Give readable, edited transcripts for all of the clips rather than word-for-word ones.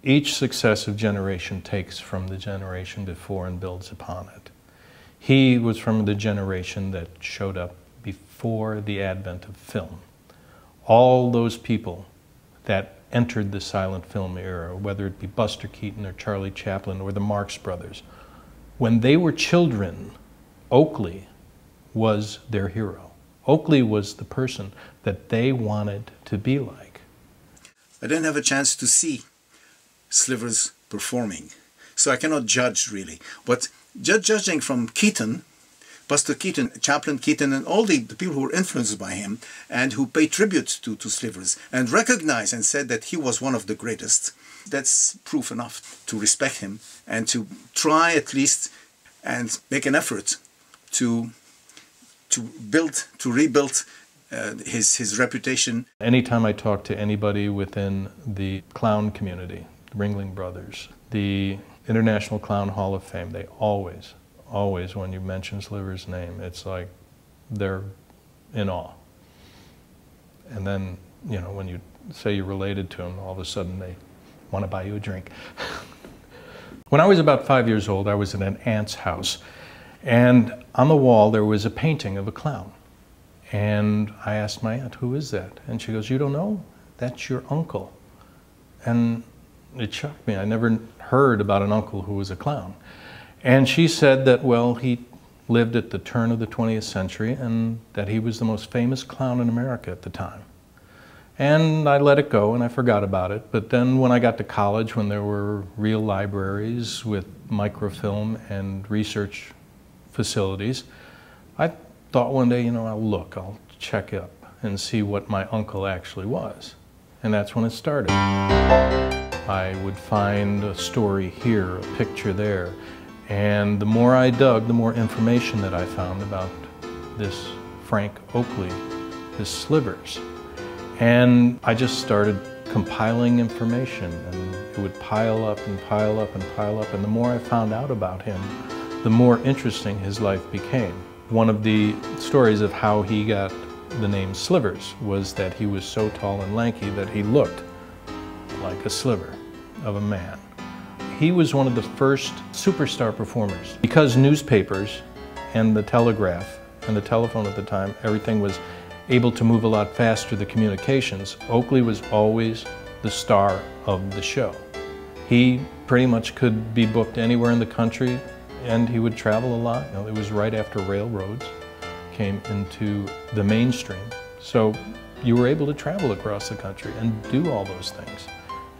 Each successive generation takes from the generation before and builds upon it. He was from the generation that showed up before the advent of film. All those people that entered the silent film era, whether it be Buster Keaton or Charlie Chaplin or the Marx Brothers, when they were children, Oakley was their hero. Oakley was the person that they wanted to be like. I didn't have a chance to see Slivers performing, so I cannot judge really. But judging from Keaton, Buster Keaton, Chaplin, Keaton, and all the people who were influenced by him and who paid tribute to Slivers and recognized and said that he was one of the greatest, that's proof enough to respect him and to try at least and make an effort to rebuild his reputation. Anytime I talk to anybody within the clown community, the Ringling Brothers, the International Clown Hall of Fame, they always, when you mention Slivers' name, it's like they're in awe. And then, you know, when you say you're related to him, all of a sudden they want to buy you a drink. When I was about 5 years old, I was at an aunt's house, and on the wall there was a painting of a clown. And I asked my aunt, "Who is that?" And she goes, "You don't know? That's your uncle." And it shocked me. I never heard about an uncle who was a clown. And she said that, well, he lived at the turn of the 20th century and that he was the most famous clown in America at the time. And I let it go and I forgot about it. But then when I got to college, when there were real libraries with microfilm and research facilities, I thought one day, you know, I'll check up and see what my uncle actually was. And that's when it started. I would find a story here, a picture there. And the more I dug, the more information that I found about this Frank Oakley, this Slivers. And I just started compiling information, and it would pile up and pile up and pile up. And the more I found out about him, the more interesting his life became. One of the stories of how he got the name Slivers was that he was so tall and lanky that he looked like a sliver of a man. He was one of the first superstar performers. Because newspapers and the telegraph and the telephone at the time, everything was able to move a lot faster, the communications, Oakley was always the star of the show. He pretty much could be booked anywhere in the country, and he would travel a lot. You know, it was right after railroads came into the mainstream. So you were able to travel across the country and do all those things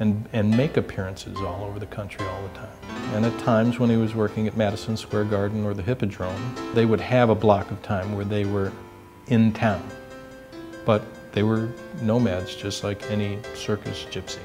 and make appearances all over the country all the time. And at times when he was working at Madison Square Garden or the Hippodrome, they would have a block of time where they were in town. But they were nomads just like any circus gypsy.